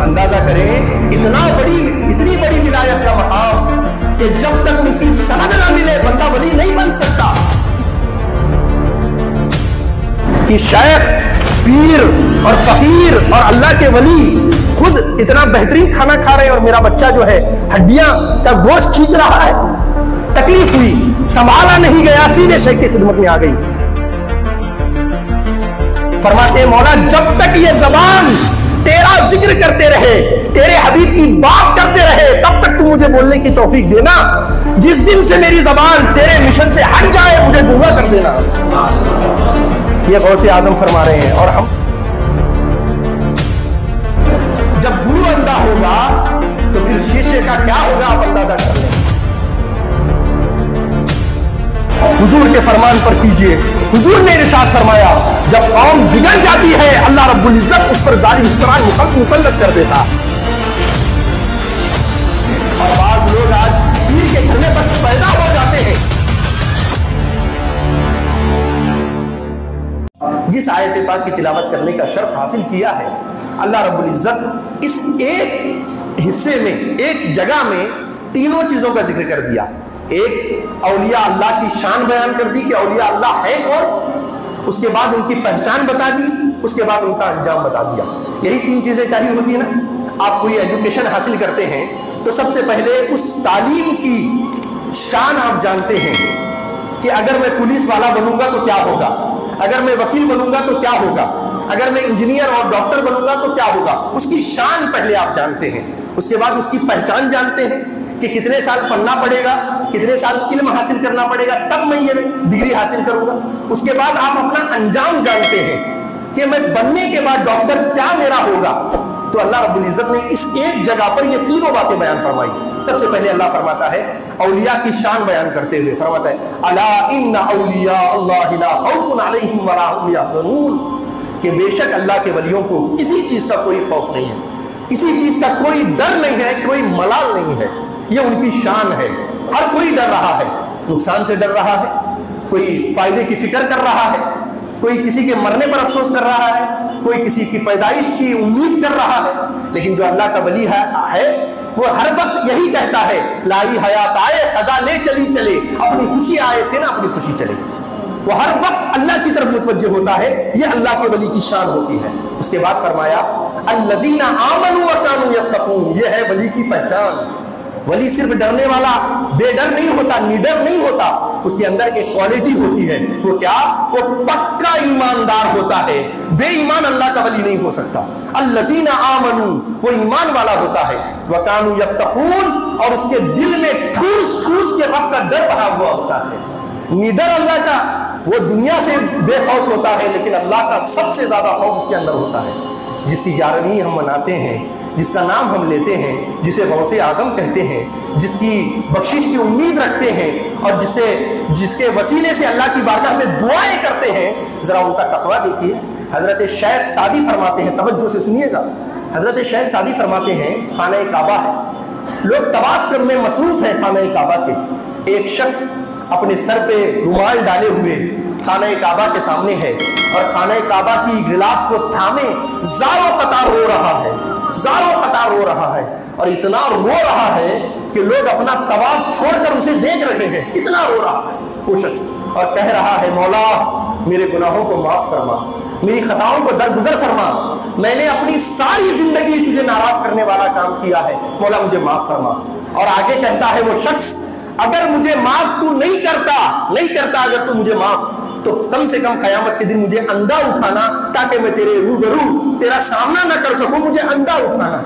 अंदाजा करें इतनी बड़ी विलायत का मकाम कि जब तक उनकी सनद ना मिले बंदा वली नहीं बन सकता। कि शेख, पीर और फकीर और अल्लाह के वली खुद इतना बेहतरीन खाना खा रहे हैं और मेरा बच्चा जो है हड्डियां का गोश्त खींच रहा है। तकलीफ हुई, संभाला नहीं गया, सीधे शेख की खिदमत में आ गई। फरमाते हैं मौला जब तक ये जबान तेरा जिक्र करते रहे, तेरे हबीब की बात करते रहे, तब तक तू मुझे बोलने की तौफीक देना। जिस दिन से मेरी जबान तेरे मिशन से हट जाए मुझे गूंगा कर देना। ये गौसे आजम फरमा रहे हैं। और हम जब गुरु अंधा होगा तो फिर शीशे का क्या होगा आप अंदाजा कर लें। हुजूर के फरमान पर कीजिए। हुजूर ने इरशाद फरमाया जब कौम बिगड़ जाती है अल्लाह रब्बुल इज्जत उस पर जालिम हुक्मरान मुसल्लत कर देता। और बाज लोग आज पीर के घर में बस पैदा हो जाते हैं। जिस आयत पाक की तिलावत करने का शर्फ हासिल किया है अल्लाह रब्बुल इज्जत इस एक हिस्से में, एक जगह में तीनों चीजों का जिक्र कर दिया। एक औलिया अल्लाह की शान बयान कर दी कि औलिया अल्लाह है कौन, उसके बाद उनकी पहचान बता दी, उसके बाद उनका अंजाम बता दिया। यही तीन चीजें चाहिए होती है ना। आप कोई एजुकेशन हासिल करते हैं तो सबसे पहले उस तालीम की शान आप जानते हैं कि अगर मैं पुलिस वाला बनूंगा तो क्या होगा, अगर मैं वकील बनूंगा तो क्या होगा, अगर मैं इंजीनियर और डॉक्टर बनूंगा तो क्या होगा। उसकी शान पहले आप जानते हैं, उसके बाद उसकी पहचान जानते हैं कि कितने साल पढ़ना पड़ेगा, कितने साल इल्म हासिल करना पड़ेगा, तब मैं ये डिग्री हासिल करूंगा। उसके बाद आप अपना अंजाम जानते हैं कि मैं बनने के बाद डॉक्टर क्या मेरा होगा। तो अल्लाह रब्बुल इज्जत ने इस एक जगह पर ये तीनों बातें बयान फरमाई। सबसे पहले अल्लाह फरमाता है औलिया की शान बयान करते हुए फरमाता है अला इन्ना औलिया अल्लाह ला खौफुन अलैहिम वला हुम यहज़नून, कि बेशक अल्लाह के वलियों को किसी चीज का कोई खौफ नहीं है, किसी चीज का कोई डर नहीं है, कोई मलाल नहीं है। ये उनकी शान है। हर कोई डर रहा है, नुकसान से डर रहा है, कोई फायदे की फिक्र कर रहा है, कोई किसी के मरने पर अफसोस कर रहा है, कोई किसी की पैदाइश की उम्मीद कर रहा है। लेकिन जो अल्लाह का वली है वो हर वक्त यही कहता है लाई हयात आए कज़ा ले चली चले, अपनी खुशी आए थे ना अपनी खुशी चले। वो हर वक्त अल्लाह की तरफ मुतवज्जे होता है। ये अल्लाह के वली की शान होती है। उसके बाद फरमाया अल्लज़ीना आमनू व कानू यत्तकून, ये है वली की पहचान। वली सिर्फ डरने वाला बेडर नहीं होता, निडर नहीं होता, उसके अंदर एक क्वालिटी होती है। वो क्या? वो पक्का ईमानदार होता है। बेईमान अल्लाह का वली नहीं हो सकता। अल्लज़ीना आमनू, वो ईमान वाला होता है। वकानू यत्तकून, और उसके दिल में ठूस ठूस के रब का डर भरा हुआ होता है। निडर अल्लाह का, वो दुनिया से बेखौफ होता है, लेकिन अल्लाह का सबसे ज्यादा खौफ उसके अंदर होता है। जिसकी 11वीं हम मनाते हैं, जिसका नाम हम लेते हैं, जिसे गौसे आजम कहते हैं, जिसकी बख्शिश की उम्मीद रखते हैं और जिसके वसीले से अल्लाह की बारगाह में दुआएं करते हैं, जरा उनका तकवा देखिए। हजरत शेख सादी फरमाते हैं, तवज्जो से सुनिएगा। हजरत शेख सादी फरमाते हैं खाना काबा है, लोग तवाफ करने में मसरूफ है खाना काबा के। एक शख्स अपने सर पे रुमाल डाले हुए खाना काबा के सामने है और खाना काबा की गिलाफ को थामे जारों कतार रो रहा है, जारों कतार रो रहा है। और इतना रो रहा है कि लोग अपना तवाफ छोड़कर उसे देख रहे हैं, इतना रो रहा है वो शख्स। और कह रहा है मौला मेरे गुनाहों को माफ फरमा, मेरी खताओं को दरगुजर फरमा, मैंने अपनी सारी जिंदगी तुझे नाराज करने वाला काम किया है, मौला मुझे माफ फरमा। और आगे कहता है वो शख्स, अगर मुझे माफ तू नहीं करता अगर तू मुझे माफ, तो कम से कम कयामत के दिन मुझे अंधा उठाना, ताकि मैं तेरे रूबरू तेरा सामना न कर सकूं, मुझे अंधा उठाना।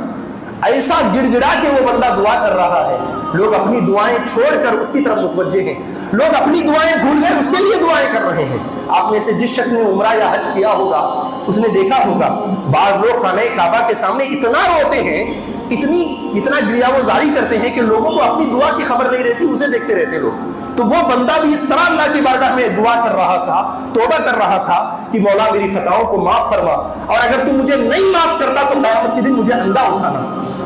ऐसा गिड़गिड़ा के वो बंदा दुआ कर रहा है। लोग अपनी दुआएं छोड़कर उसकी तरफ मुतवज्जे हैं, लोग अपनी दुआएं भूल गए, उसके लिए दुआएं कर रहे हैं। आप में से जिस शख्स ने उम्रा या हज किया होगा उसने देखा होगा, बाज लोग खाने काबा के सामने इतना रोते हैं, इतना गिरियावजारी करते हैं कि लोगों को अपनी दुआ की खबर नहीं रहती, उसे देखते रहते लोग। तो वो बंदा भी इस तरह अल्लाह की बारगाह में दुआ कर रहा था, तौबा कर रहा था कि मौला मेरी खताओं को माफ फरमा, और अगर तू मुझे नहीं माफ करता तो क़यामत के दिन मुझे अंधा उठाना।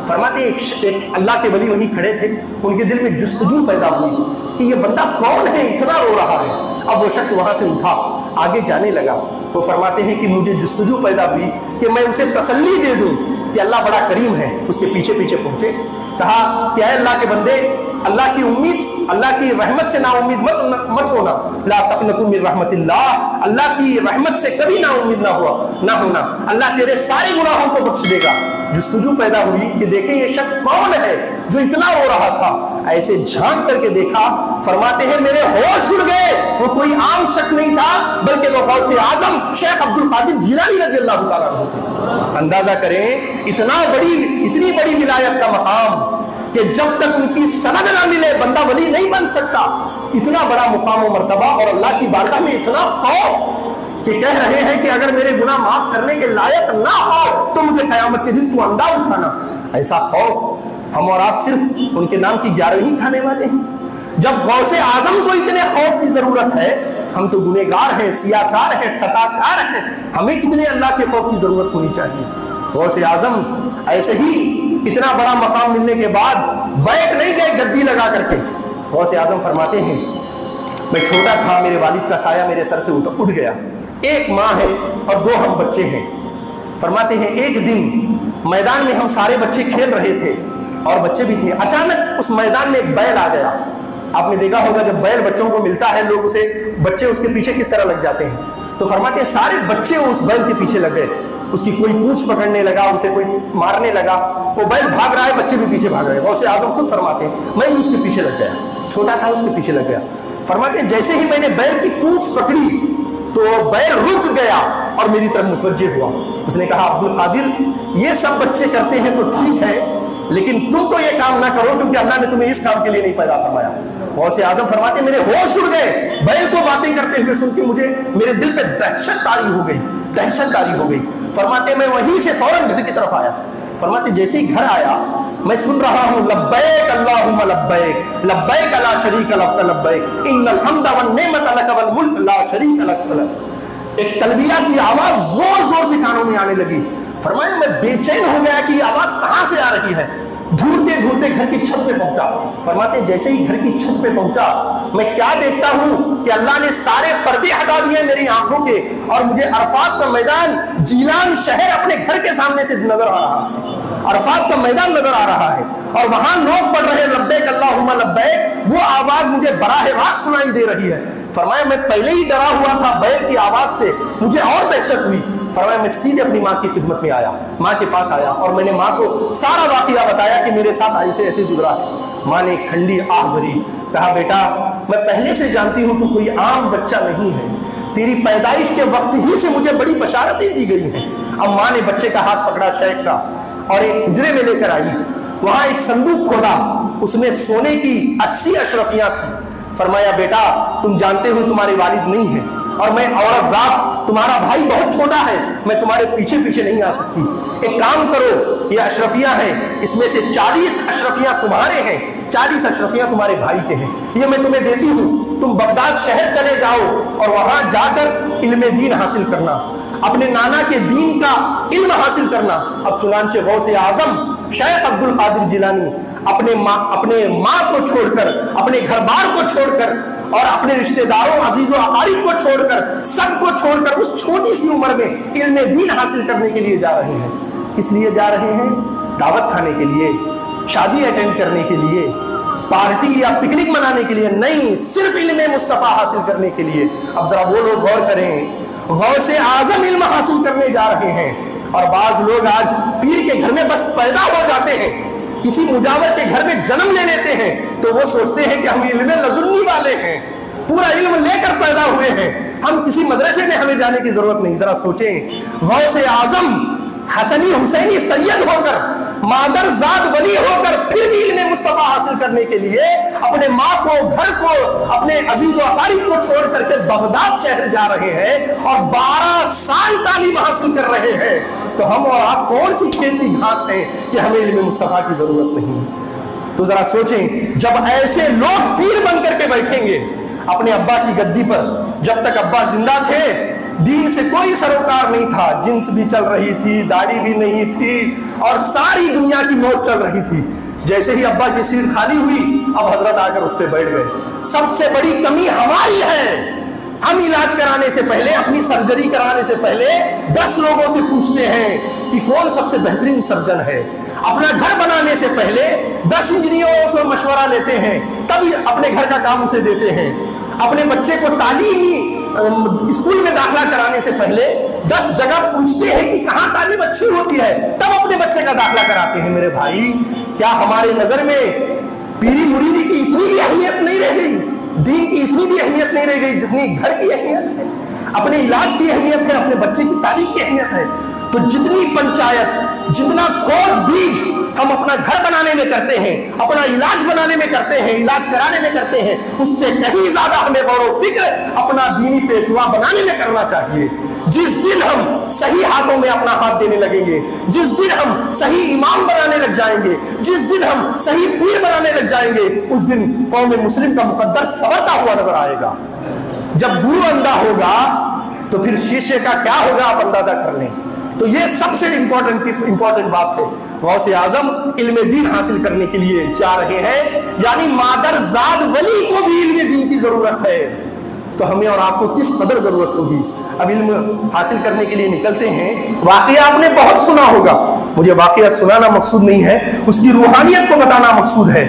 फरमाते एक अल्लाह के वली वहीं खड़े थे, उनके दिल में जुस्तजू पैदा हुई कि ये बंदा कौन है, इतना रो रहा है। अब वो शख्स वहां से उठा, आगे जाने लगा। वो फरमाते हैं कि मुझे जुस्तजू पैदा हुई कि मैं उसे तसल्ली दे दूं कि अल्लाह बड़ा करीम है, उसके पीछे पीछे पहुंचे। कहा कि अल्लाह के बंदे, अल्लाह की उम्मीद, अल्लाह की रहमत से ना उम्मीद मत होना। ला तक़नतू मिन रहमतिल्लाह, अल्लाह की रहमत से कभी ना उम्मीद ना होना। अल्लाह तेरे सारे गुनाहों को बख्श देगा। जुस्तजू पैदा हुई कि देखें ये शख्स कौन है जो इतना रो रहा था। ऐसे झांक करके देखा, फरमाते हैं मेरे होश उड़ गए। वो कोई आम शख्स नहीं था, बल्कि वो गौसे आजम शेख अब्दुल कादिर जिलानी रज़ियल्लाहु ताला अन्हु थे। अंदाजा करें इतनी बड़ी विलायत का मकाम कि जब तक उनकी सनद ना मिले बंदा वली नहीं बन सकता। इतना बड़ा मुकाम और मर्तबा, और अल्लाह की बारगाह में इतना खौफ कि कह रहे हैं कि अगर मेरे गुनाह माफ करने के लायक ना हो तो मुझे कयामत के दिन तू अंडा उठाना। ऐसा खौफ हम और आप सिर्फ उनके नाम की 11वीं खाने वाले हैं। जब गौसे आजम को इतने खौफ की जरूरत है, हम तो गुनहगार हैं, सियाकार हैं, खताकार हैं, हमें कितने अल्लाह के खौफ की जरूरत होनी चाहिए। गौसे आजम ऐसे ही इतना बड़ा मकाम मिलने के बाद बैठ नहीं गए गद्दी लगा करके। गौसे आजम फरमाते हैं मैं छोटा था, मेरे वालिद का साया मेरे सर से उठ गया। एक माँ है और 2 हम बच्चे हैं। फरमाते हैं एक दिन मैदान में हम सारे बच्चे खेल रहे थे और बच्चे भी थे। अचानक उस मैदान में एक बैल आ गया। आपने देखा होगा जब बैल बच्चों को मिलता है, लोग बच्चे उसके पीछे किस तरह लग जाते हैं। तो फरमाते हैं सारे बच्चे उस बैल के पीछे लग गए। उसकी कोई पूंछ पकड़ने लगा, उसे कोई मारने लगा। वो बैल भाग रहा है, बच्चे भी पीछे भाग रहे हैं। गौसे आजम खुद फरमाते हैं मैं भी उसके पीछे लग गया, छोटा था उसके पीछे लग गया। फरमाते हैं जैसे ही मैंने बैल की पूंछ पकड़ी तो बैल रुक गया और मेरी तरफ मुतवज्जे हुआ। उसने कहा अब्दुल कादिर ये सब बच्चे करते हैं तो ठीक है, लेकिन तुम तो ये काम ना करो क्योंकि अल्लाह ने तुम्हें इस काम के लिए नहीं पैदा फरमाया। गौसे आजम फरमाते मेरे होश उड़ गए। बैल को बातें करते हुए सुन के मेरे दिल पे दहशत तारी हो गई। फरमाते मैं वहीं से फौरन घर की तरफ आया। फरमाते जैसे ही घर आया मैं सुन रहा हूँ लब्बैक अल्लाहुम्मा लब्बैक, लब्बैक ला शरीक लक लब्बैक, इन्नल हम्दा वन निअमत लक वल मुल्क ला शरीक लक। एक तलबिया की आवाज जोर जोर से कानों में आने लगी। फरमाया मैं बेचैन हो गया कि आवाज कहां से आ रही है। ढूंढते ढूंढते घर की छत पे पहुंचा। फरमाते जैसे ही घर की छत पे पहुंचा मैं क्या देखता हूं कि अल्लाह ने सारे पर्दे हटा दिए मेरी आंखों के और मुझे अरफात का मैदान, जीलान शहर अपने घर के सामने से नजर आ रहा है। अरफात का मैदान नजर आ रहा है और वहां लोग पढ़ रहे लब्बैक अल्लाहुम्मा लब्बैक। वो आवाज मुझे बराह रास्त सुनाई दे रही है। फरमाया मैं पहले ही डरा हुआ था बैल की आवाज से, मुझे और दहशत हुई। फरमाया मैं सीधे अपनी माँ की खिदमत में आया, माँ के पास आया और मैंने माँ को सारा वाकया बताया कि मेरे साथ ऐसे ऐसे गुजरा है। माँ ने ठंडी आह भरी, कहा बेटा मैं पहले से जानती हूँ तू कोई आम बच्चा नहीं है, तेरी पैदाइश के वक्त ही से मुझे बड़ी बशारतें दी गई हैं। अब माँ ने बच्चे का हाथ पकड़ा शेख का और एक हिजरे में लेकर आई। वहां एक संदूक खोला, उसमें सोने की 80 अशरफियां थी। फरमाया बेटा तुम जानते हो तुम्हारे वालिद नहीं है और मैं औरत जात, तुम्हारा भाई बहुत छोटा है, मैं तुम्हारे पीछे पीछे नहीं आ सकती। एक काम करो, ये अशरफियां हैं, इसमें से 40 अशरफियां तुम्हारे हैं, 40 अशरफियां तुम्हारे भाई के हैं। ये मैं तुम्हें देती हूँ, तुम बगदाद शहर चले जाओ और वहां जाकर इल्मे दीन हासिल करना, अपने नाना के दीन का इल्म हासिल करना। अब चुनांचे गौसे आजम शेख अब्दुल कादिर जिलानी अपने माँ को छोड़कर, अपने घर बार को छोड़कर और अपने रिश्तेदारों अजीजों अकारिब को छोड़कर, सबको छोड़कर उस छोटी सी उम्र में इल्मे दीन हासिल करने के लिए जा रहे हैं। किस लिए जा रहे हैं? दावत खाने के लिए, शादी अटेंड करने के लिए, पार्टी या पिकनिक मनाने के लिए नहीं, सिर्फ इल्मे मुस्तफा हासिल करने के लिए। अब जरा वो लोग गौर करें, गौसे आजम इल्म हासिल करने जा रहे हैं और बाज लोग आज पीर के घर में बस पैदा हो जाते हैं, किसी मुजावर के घर में जन्म ले लेते हैं तो वो सोचते हैं कि हम इल्मे लदुन्नी वाले हैं, पूरा इल्म लेकर पैदा हुए हैं, हम किसी मदरसे में हमें जाने की जरूरत नहीं। जरा सोचें, गौसे आजम हसनी हुसैनी सैयद होकर, मादर जाद वली होकर फिर भी इल्मे मुस्तफा हासिल करने के लिए अपने माँ को, घर को, अपने अजीज व अकारिब को छोड़ करके बगदाद शहर जा रहे हैं और 12 साल तालीम हासिल कर रहे हैं। तो हम और आप कौन सी खेती घास है कि हमें इल्मे मुस्तफा की जरूरत नहीं? तो जरा सोचें, जब ऐसे लोग पीर बन करके बैठेंगे अपने अब्बा की गद्दी पर, जब तक अब्बा जिंदा थे दीन से कोई सरोकार नहीं था, जिन्स भी चल रही थी, दाढ़ी भी नहीं थी और सारी दुनिया की मौत चल रही थी। जैसे ही अब्बा की सीट खाली हुई अब हजरत आकर उस पर बैठ गए। सबसे बड़ी कमी हमारी है हम इलाज कराने से पहले, अपनी सर्जरी कराने से पहले 10 लोगों से पूछते हैं कि कौन सबसे बेहतरीन सर्जन है। अपना घर बनाने से पहले 10 इंजीनियरों से मशवरा लेते हैं, तभी अपने घर का काम उसे देते हैं। अपने बच्चे को तालीमी स्कूल में दाखिला कराने से पहले 10 जगह पूछते हैं कि कहाँ तालीम अच्छी होती है, तब अपने बच्चे का दाखिला कराते हैं। मेरे भाई, क्या हमारे नजर में पीरी मुरीदी की इतनी भी अहमियत नहीं रह गई, दीन की इतनी भी अहमियत नहीं रह गई जितनी घर की अहमियत है, अपने इलाज की अहमियत है, अपने बच्चे की तालीम की अहमियत है? तो जितनी पंचायत, जितना खोज बीज हम अपना घर बनाने में करते हैं, अपना इलाज बनाने में करते हैं, इलाज कराने में करते हैं, उससे कहीं ज्यादा हमें गौर व फिक्र अपना दीनी पेशवा बनाने में करना चाहिए। जिस दिन हम सही हाथों में अपना हाथ देने लगेंगे, जिस दिन हम सही इमाम बनाने लग जाएंगे, जिस दिन हम सही पीर बनाने लग जाएंगे, उस दिन कौम मुस्लिम का मुकद्दर संवरता हुआ नजर आएगा। जब गुरु अंधा होगा तो फिर शिष्य का क्या होगा, आप अंदाजा कर लें। तो ये सबसे इंपॉर्टेंट बात है। गौसे आजम इल्मे दीन हासिल करने के लिए जा रहे हैं, यानी मादरजाद वली को भी इल्मे दीन की जरूरत है। तो हमें और आपको किस कदर जरूरत होगी। अब इल्म हासिल करने के लिए निकलते हैं। वाकया आपने बहुत सुना होगा, मुझे वाकया सुनाना मकसूद नहीं है, उसकी रूहानियत को बताना मकसूद है।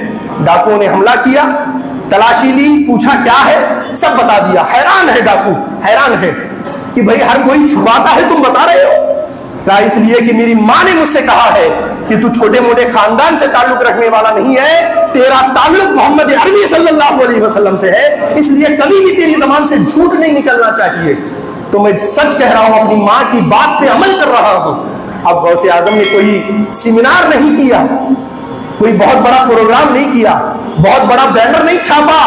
डाकुओं ने हमला किया, तलाशी ली, पूछा क्या है, सब बता दिया। हैरान है डाकू, हैरान है कि भाई हर कोई छुपाता है, तुम बता रहे हो। कहा इसलिए कि मेरी माँ ने मुझसे कहा है कि तू छोटे मोटे खानदान से ताल्लुक रखने वाला नहीं है, तेरा ताल्लुक मोहम्मद अरबी सल्लल्लाहु अलैहि वसल्लम से है, इसलिए कभी भी तेरी जबान से झूठ नहीं निकलना चाहिए। तो मैं सच कह रहा हूं, अपनी माँ की बात पे अमल कर रहा हूं। अब गौसे आजम ने कोई सेमिनार नहीं किया, कोई बहुत बड़ा प्रोग्राम नहीं किया, बहुत बड़ा बैनर नहीं छापा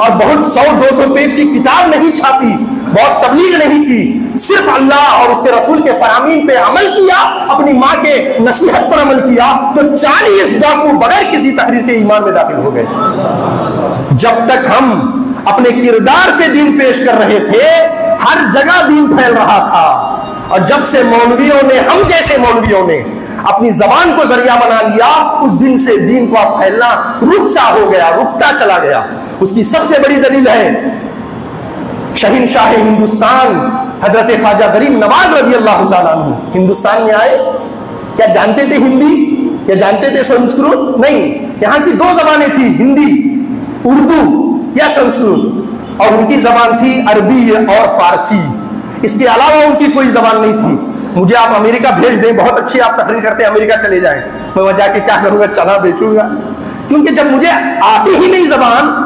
और बहुत 100-200 पेज की किताब नहीं छापी, बहुत तबलीग नहीं की, सिर्फ अल्लाह और उसके रसूल के फरामीन पे अमल किया, अपनी माँ के नसीहत पर अमल किया, तो 40 डाकू बगैर किसी तकरीर के ईमान में दाखिल हो गए। जब तक हम अपने किरदार से दीन पेश कर रहे थे, हर जगह दीन फैल रहा था। और जब से मौलवियों ने, हम जैसे मौलवियों ने अपनी जबान को जरिया बना लिया, उस दिन से दीन का फैलना रुकसा हो गया, रुकता चला गया। उसकी सबसे बड़ी दलील है शहीनशाह हिंदुस्तान हजरत ख्वाजा गरीब नवाज रज़ी अल्लाह ताला अन्हु हिंदुस्तान में आए। क्या जानते थे हिंदी? क्या जानते थे संस्कृत? नहीं। यहाँ की 2 जबानें थी, हिंदी, उर्दू या संस्कृत, और उनकी जबान थी अरबी और फारसी। इसके अलावा उनकी कोई जबान नहीं थी। मुझे आप अमेरिका भेज दें, बहुत अच्छी आप तकरीर करते हैं, अमेरिका चले जाएं, मैं वहां जाके क्या करूंगा, चना बेचूंगा, क्योंकि जब मुझे आती ही नहीं जबान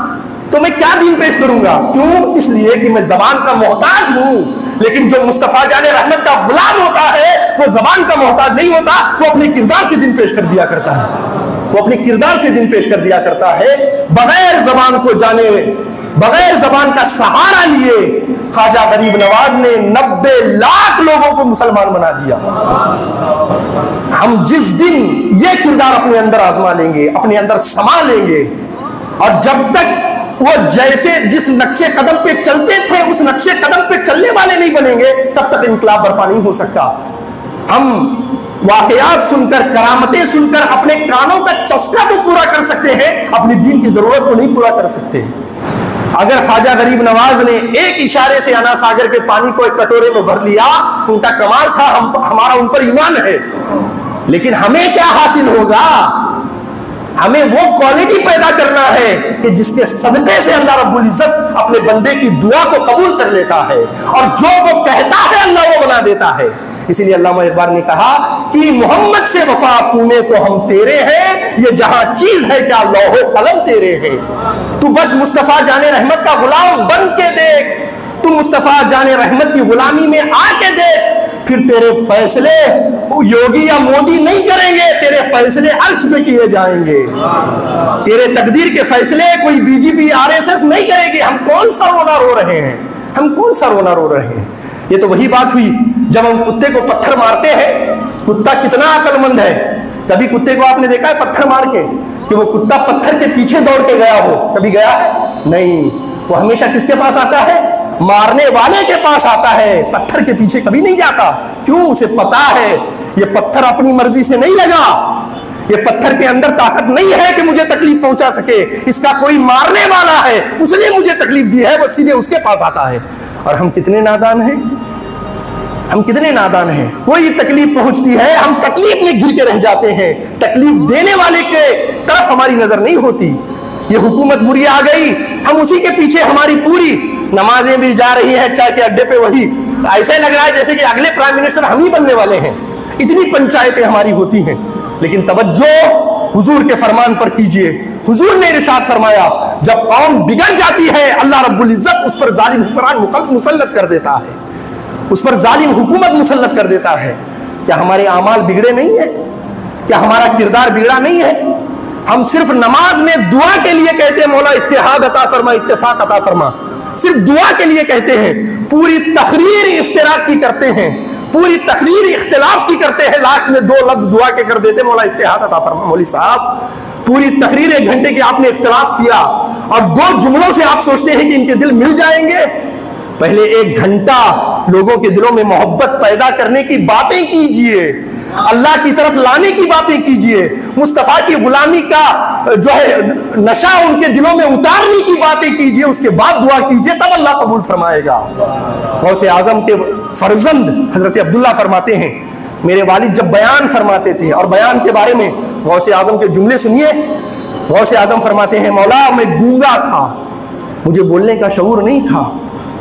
तो मैं क्या दीन पेश करूंगा। क्यों? इसलिए कि मैं जबान का मोहताज हूं। लेकिन जो मुस्तफा जाने रहमत का गुलाम होता है, वो जबान का मोहताज नहीं होता, वो अपने किरदार से दीन पेश कर दिया करता है, वो अपने किरदार से दीन पेश कर दिया करता है। बगैर जबान को जाने, बगैर जबान का सहारा लिए ख्वाजा गरीब नवाज ने 90 लाख लोगों को मुसलमान बना दिया। हम जिस दिन ये किरदार अपने अंदर आजमा लेंगे, अपने अंदर समा लेंगे, और जब तक वो जैसे जिस नक्शे कदम पे चलते थे उस नक्शे कदम पे चलने वाले नहीं बनेंगे, तब तक इनकलाब बर्पा नहीं हो सकता। हम वाकयात सुनकर, करामतें सुनकर अपने कानों का चस्का तो पूरा कर सकते हैं, अपनी दीन की जरूरत को नहीं पूरा कर सकते। अगर ख्वाजा गरीब नवाज ने एक इशारे से अना सागर के पानी को एक कटोरे में भर लिया, उनका कमाल था, हमारा उन पर ईमान है। लेकिन हमें क्या हासिल होगा? हमें वो क्वालिटी पैदा करना है कि जिसके सदक़े से अल्लाह रब्बुल इज्जत अपने बंदे की दुआ को कबूल कर लेता है, और जो वो कहता है अल्लाह वो बना देता है। इसीलिए अल्लामा इकबाल ने कहा कि मोहम्मद से वफा तूने तो हम तेरे हैं, ये जहां चीज है क्या लौहो कलम तेरे है। तू बस मुस्तफा जाने रहमत का गुलाम बन के देख, तू मुस्तफा जाने रहमत की गुलामी में आके देख, फिर तेरे फैसले योगी या मोदी नहीं करेंगे, तेरे फैसले अर्श पे किए जाएंगे। तेरे तकदीर के फैसले कोई बीजेपी आरएसएस नहीं करेगी। हम कौन सा रोना रो रहे हैं, हम कौन सा रोना रो रहे हैं। ये तो वही बात हुई जब हम कुत्ते को पत्थर मारते हैं। कुत्ता कितना अक्लमंद है। कभी कुत्ते को आपने देखा है पत्थर मार के कि वो कुत्ता पत्थर के पीछे दौड़ के गया हो? कभी गया है? नहीं। वो हमेशा किसके पास आता है? मारने वाले के पास आता है, पत्थर के पीछे कभी नहीं जाता। क्यों? उसे पता है ये पत्थर अपनी मर्जी से नहीं लगा, ये पत्थर के अंदर ताकत नहीं है कि मुझे तकलीफ पहुंचा सके, इसका कोई मारने वाला है, उसने मुझे तकलीफ दी है, वो सीधे उसके पास आता है। और हम कितने नादान हैं, हम कितने नादान हैं। कोई तकलीफ पहुंचती है, हम तकलीफ में घिर के रह जाते हैं, तकलीफ देने वाले के तरफ हमारी नजर नहीं होती। ये हुकूमत बुरी आ गई, हम उसी के पीछे, हमारी पूरी नमाजें भी जा रही है चाय के अड्डे पे, वही ऐसे लग रहा है जैसे कि अगले प्राइम मिनिस्टर हम ही बनने वाले हैं। इतनी पंचायतें हमारी होती हैं। लेकिन तवज्जो हुजूर के फरमान पर कीजिए। हुजूर ने इरशाद फरमाया, जब कौम बिगड़ जाती है अल्लाह रब्बुल इज्जत उस पर जालिम हुक्मरान मुसल्लत कर देता है, उस पर जालिम हुकूमत मुसल्लत कर देता है। क्या हमारे आमाल बिगड़े नहीं है? क्या हमारा किरदार बिगड़ा नहीं है? हम सिर्फ नमाज में दुआ के लिए कहते हैं मौला इत्तेहाद अता फरमा, इत्तेफाक अता फरमा, सिर्फ दुआ के लिए कहते हैं। पूरी तकरीर इफ्तिराक की करते हैं, पूरी तकरीर इख्तिलाफ की करते हैं, लास्ट में 2 लफ्ज दुआ के कर देते मौला इत्तेहाद अता फरमा। मौली साहब, पूरी तकरीर 1 घंटे की आपने इख्तिलाफ किया और 2 जुमलों से आप सोचते हैं कि इनके दिल मिल जाएंगे। पहले 1 घंटा लोगों के दिलों में मोहब्बत पैदा करने की बातें कीजिए, अल्लाह की तरफ लाने की बातें कीजिए, मुस्तफा की गुलामी का जो है नशा उनके दिलों में उतारने की बातें कीजिए, उसके बाद दुआ कीजिए, तब अल्लाह कबूल फरमाएगा। गौसे आजम के फर्जंद हजरत अब्दुल्ला फरमाते हैं, मेरे वालिद जब बयान फरमाते थे और बयान के बारे में गौसे आजम के जुमले सुनिए। गौसे आजम फरमाते हैं, मौला मैं गूंगा था, मुझे बोलने का शऊर नहीं था,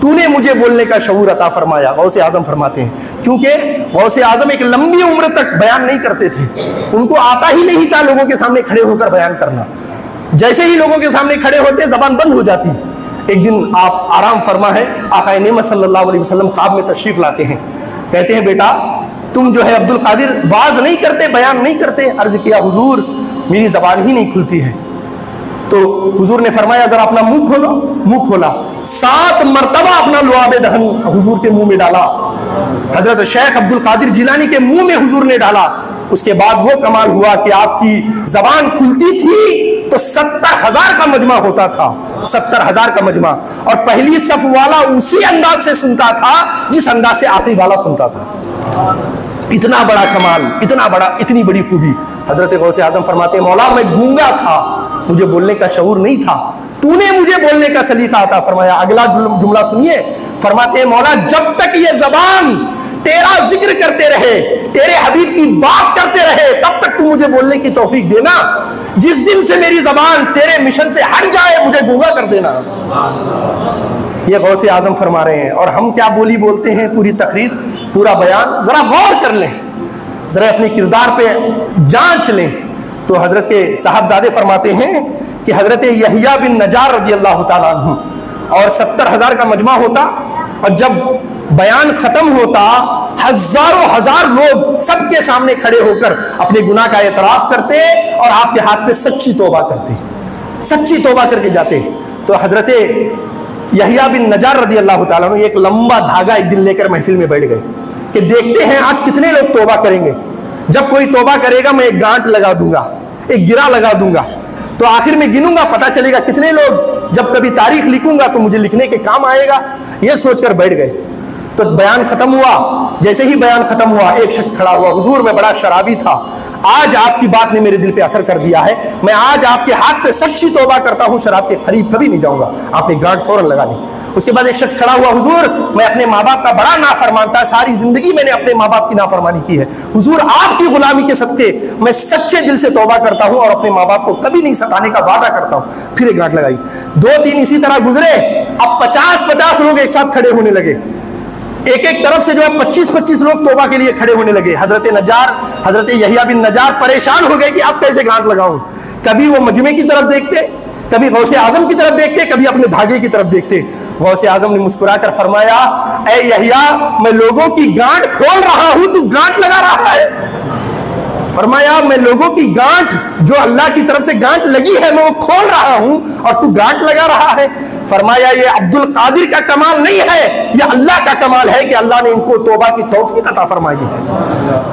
तूने मुझे बोलने का शऊर अता फरमाया। गौसे आजम फरमाते हैं, क्योंकि गौसे आजम एक लंबी उम्र तक बयान नहीं करते थे, उनको आता ही नहीं था लोगों के सामने खड़े होकर बयान करना। जैसे ही लोगों के सामने खड़े होते जबान बंद हो जाती। एक दिन आप आराम फरमा है, आका नेमत सल्लल्लाहु अलैहि वसल्लम ख्वाब में तशरीफ लाते हैं, कहते हैं बेटा तुम जो है अब्दुल कादिर वाज नहीं करते, बयान नहीं करते। अर्ज किया हुजूर मेरी जबान ही नहीं खुलती है। तो हुजूर ने फरमाया जरा अपना मुंह खोलो। मुंह खोला, 7 मरतबा अपना लुआबे दहन हुजूर के मुंह में डाला, हजरत शेख अब्दुल कादिर जिलानी के मुंह में हुजूर ने डाला। उसके बाद वो कमाल हुआ कि आपकी जबान खुलती थी तो 70,000 का मजमा होता था, 70,000 का मजमा, और पहली सफ वाला उसी अंदाज से सुनता था जिस अंदाज से आखिरी वाला सुनता था। इतना बड़ा कमाल, इतना बड़ा, इतनी बड़ी खूबी। हजरत गौसे आजम फरमाते हैं, मौला मैं गूंगा था, मुझे बोलने का शऊर नहीं था, तूने मुझे बोलने का सलीका अता फरमाया। अगला जुमला सुनिए, फरमाते हैं मौला जब तक ये जबान तेरा जिक्र करते रहे, तेरे हबीब की बात करते रहे, तब तक तू मुझे बोलने की तौफीक देना। जिस दिन से मेरी जबान तेरे मिशन से हट जाए मुझे गूंगा कर देना। ये गौसे आजम फरमा रहे हैं। और हम क्या बोली बोलते हैं, पूरी तकरीर, पूरा बयान। जरा गौर कर लें, जरा अपने किरदार पे जांच लें। तो हजरत के साहबजादे फरमाते हैं कि हजरत यहिया बिन नजार रज़ी अल्लाह ताला अन्हु और 70,000 का मजमा होता, और जब बयान खत्म होता हजारों हजार लोग सबके सामने खड़े होकर अपने गुनाह का एतराफ करते और आपके हाथ पे सच्ची तौबा करते, सच्ची तौबा करके जाते। तो हजरत यहिया बिन नजार रज़ी अल्लाह ताला अन्हु एक लंबा धागा एक दिन लेकर महफिल में बैठ गए कि देखते हैं आज कितने लोग तौबा करेंगे। जब कोई तौबा करेगा मैं एक गांठ लगा दूंगा, एक गिरा लगा दूंगा, तो आखिर में गिनूंगा, पता चलेगा कितने लोग। जब कभी तारीख लिखूंगा तो मुझे लिखने के काम आएगा। ये सोचकर बैठ गए। तो बयान खत्म हुआ। जैसे ही बयान खत्म हुआ एक शख्स खड़ा हुआ, हुजूर मैं बड़ा शराबी था, आज आपकी बात ने मेरे दिल पे असर कर दिया है, मैं आज आपके हाथ पे सच्ची तौबा करता हूं, शराब के करीब कभी नहीं जाऊंगा। आपने गांठ फौरन लगा दी। उसके बाद एक शख्स खड़ा हुआ, हुजूर मैं अपने माँ बाप का बड़ा नाफरमान था, सारी जिंदगी मैंने अपने माँ बाप की नाफरमानी की है, हुजूर आपकी गुलामी के सदके मैं सच्चे दिल से तौबा करता हूँ और अपने माँ बाप को कभी नहीं सताने का वादा करता हूँ। फिर एक गांठ लगाई। 2-3 इसी तरह गुजरे। अब 50-50 लोग एक साथ खड़े होने लगे, एक एक तरफ से जो है 25-25 लोग तौबा के लिए खड़े होने लगे। हजरत यहिया बिन नजार परेशान हो गए कि अब कैसे गांठ लगाऊं। कभी वो मजमे की तरफ देखते, कभी गौसे आजम की तरफ देखते, कभी अपने धागे की तरफ देखते। गौसे आजम ने मुस्कुराकर फरमाया, ऐ यहिया मैं लोगों की गांठ खोल रहा हूं, तू गांठ लगा रहा है। फरमाया मैं लोगों की गांठ, जो अल्लाह की तरफ से गांठ लगी है मैं वो खोल रहा हूं और तू गांठ लगा रहा है। फरमाया ये अब्दुल कादिर का कमाल नहीं है, ये अल्लाह का कमाल है कि अल्लाह ने इनको तौबा की तौफीक अता फरमाई है।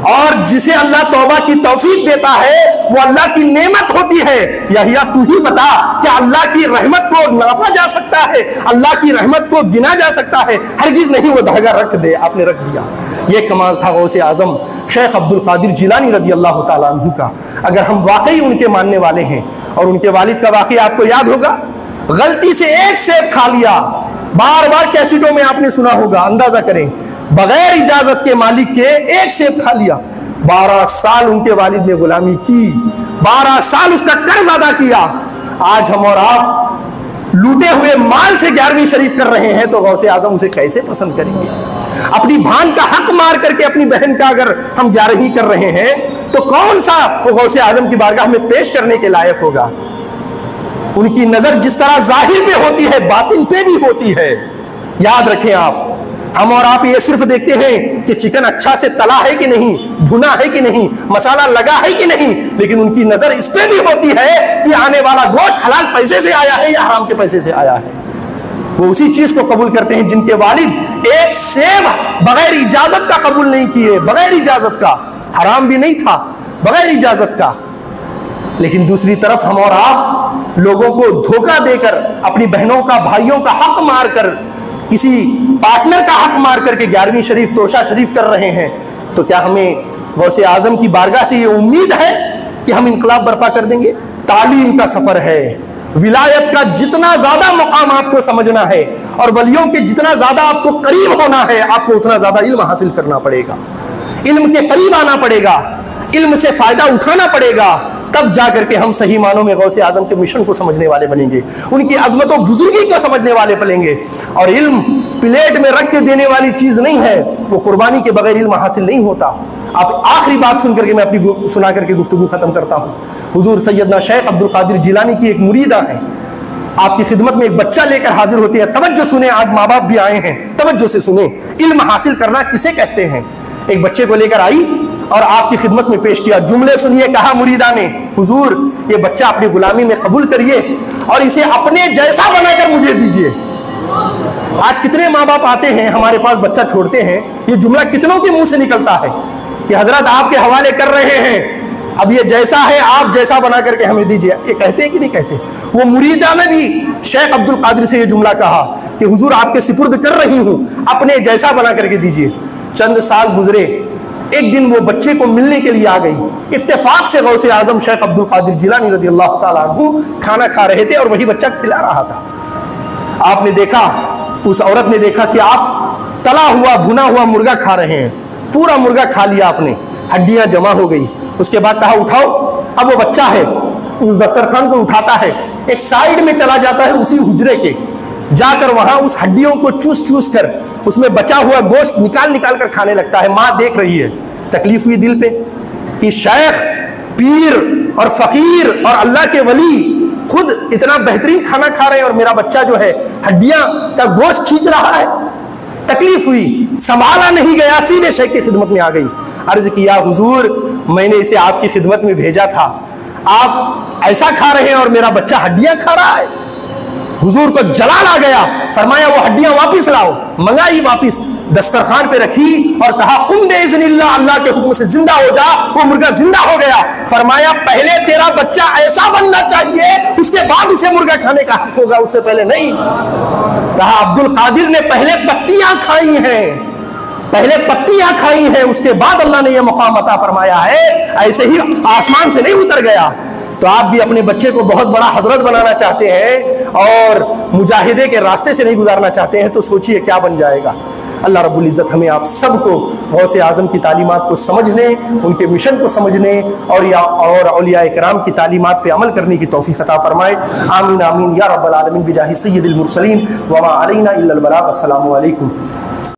और जिसे अल्लाह तौबा की तौफीक देता है वो अल्लाह की नेमत होती है। यहिया तू ही बता क्या अल्लाह की रहमत को नापा जा सकता है, अल्लाह की रहमत को गिना जा सकता है? हरगिज नहीं। वो धागा रख दे, आपने रख दिया। ये कमाल था गौसे आजम शेख अब्दुल कादिर जिलानी रज़ी अल्लाह ताला अन्हु का। अगर हम वाकई उनके मानने वाले हैं, और उनके वालिद का वाकया आपको याद होगा, गलती से एक सेब खा लिया, बार बार कैसेटों में आपने सुना होगा, अंदाजा करें, बगैर इजाजत के मालिक के एक सेब खा लिया। 12 साल उनके वालिद ने गुलामी की, 12 साल उसका कर्ज अदा किया। आज हम और आप लूटे हुए माल से 11वीं शरीफ कर रहे हैं, तो गौसे आजम उसे कैसे पसंद करेंगे? अपनी भान का हक मार करके अपनी बहन का अगर हम 11वीं कर रहे हैं, तो कौन सा वो गौसे आजम की बारगाह में पेश करने के लायक होगा? उनकी नजर जिस तरह जाहिर पे होती है, बातिन पे भी होती है। याद रखें आप, हम और आप ये सिर्फ देखते हैं कि चिकन अच्छा से तला है कि नहीं, भुना है कि नहीं, मसाला लगा है कि नहीं, लेकिन उनकी नजर इस पे भी होती है कि आने वाला गोश्त हलाल पैसे से आया है या हराम के पैसे से आया है। वो उसी चीज को कबूल करते हैं जिनके वालिद एक सेब बगैर इजाजत का कबूल नहीं किए, बगैर इजाजत का, हराम भी नहीं था, बगैर इजाजत का। लेकिन दूसरी तरफ हम और आप लोगों को धोखा देकर, अपनी बहनों का, भाइयों का हक मारकर, किसी पार्टनर का हक मार करके 11वीं शरीफ, तोशा शरीफ कर रहे हैं, तो क्या हमें गौसे आजम की बारगाह से ये उम्मीद है कि हम इनकलाब बर्पा कर देंगे? तालीम का सफर है, विलायत का जितना ज्यादा मकाम आपको समझना है और वलियों के जितना ज्यादा आपको करीब होना है, आपको उतना ज्यादा इल्म हासिल करना पड़ेगा, इल्म के करीब आना पड़ेगा, इल्म से फायदा उठाना पड़ेगा। तब जाकर के हम सही मानों में गौसे आजम के मिशन को समझने वाले बनेंगे, उनकी अजमत और बुजुर्गी को समझने वाले बनेंगे। और इल्म प्लेट में रख के देने वाली चीज नहीं है, वो कुर्बानी के बगैर इल्म हासिल नहीं होता। अब आखिरी बात सुन करके मैं अपनी सुना करके गुफ्तगू खत्म करता हूँ। हुजूर सैयदना शेख अब्दुल कादिर जिलानी की एक मुरीदा है, आपकी खिदमत में एक बच्चा लेकर हाजिर होती है। तवज्जो सुने, आज माँ बाप भी आए हैं, तवज्जो से सुने, इल्म हासिल करना किसे कहते हैं। एक बच्चे को लेकर आई और आपकी खिदमत में पेश किया। जुमले सुनिए, कहा मुरीदा ने, हुजूर ये बच्चा अपनी गुलामी में कबूल करिए और इसे अपने जैसा बनाकर मुझे दीजिए। आज कितने माँ बाप आते हैं हमारे पास, बच्चा छोड़ते हैं, ये जुमला कितनों के मुंह से निकलता है कि हजरत आपके हवाले कर रहे हैं, अब ये जैसा है आप जैसा बना करके हमें दीजिए। ये कहते हैं कि नहीं कहते? वो मुरीदा में भी शेख अब्दुल कादिर से ये जुमला कहा कि हुजूर आपके सिपुर्द कर रही हूं, अपने जैसा बना करके दीजिए। चंद साल गुजरे, एक दिन वो बच्चे को मिलने के लिए आ गई। इत्तेफाक से गौसे आजम शेख अब्दुल कादिर जिलानी रज़ी अल्लाह ताला अन्हु खाना खा रहे थे और वही बच्चा खिला रहा था। आपने देखा, उस औरत ने देखा कि आप तला हुआ भुना हुआ मुर्गा खा रहे हैं। पूरा मुर्गा खा लिया आपने, हड्डियां जमा हो गई। उसके बाद कहा उठाओ। अब वो बच्चा है, उस दस्तरखान को उठाता है, एक साइड में चला जाता है उसी हुजरे के, जाकर वहां उस हड्डियों को चूस चूस कर उसमें बचा हुआ गोश्त निकाल निकाल कर खाने लगता है। माँ देख रही है। तकलीफ हुई दिल पे कि शेख, पीर और फकीर और अल्लाह के वली खुद इतना बेहतरीन खाना खा रहे हैं और मेरा बच्चा जो है हड्डियां का गोश्त खींच रहा है। तकलीफ हुई, संभाला नहीं गया, सीधे शेख की खिदमत में आ गई। अर्ज किया, हुजूर मैंने इसे आपकी खिदमत में भेजा था, आप ऐसा खा रहे हैं और मेरा बच्चा हड्डियां खा रहा है। हुजूर को जलाल आ गया, फरमाया वो हड्डियां वापिस लाओ। मंगाई वापिस, दस्तरखान पे रखी और कहा कुम बेइज़्निल्लाह, अल्लाह के हुक्म से जिंदा हो जा। वो मुर्गा जिंदा हो गया। फरमाया पहले तेरा बच्चा ऐसा बनना चाहिए, उसके बाद उसे मुर्गा खाने का हक होगा, उससे पहले नहीं। कहा अब्दुल कादिर ने पहले पत्तियां खाई हैं, पहले पत्तियां खाई हैं, उसके बाद अल्लाह ने यह मकाम अता फरमाया है। ऐसे ही आसमान से नहीं उतर गया। तो आप भी अपने बच्चे को बहुत बड़ा हजरत बनाना चाहते हैं और मुजाहिदे के रास्ते से नहीं गुजारना चाहते हैं, तो सोचिए क्या बन जाएगा। अल्लाह रब्बुल इज़्ज़त हमें आप सबको गौसे आज़म की तालीमात को समझने, उनके मिशन को समझने और औलिया इकराम की तालीमात पे अमल करने की तौफीक अता फरमाए। आमीन आमीन या रब्बल आलमीन बिजाहि सय्यिदिल मुरसलीन व मा अलैना इल्लल बलाग। अस्सलामु अलैकुम।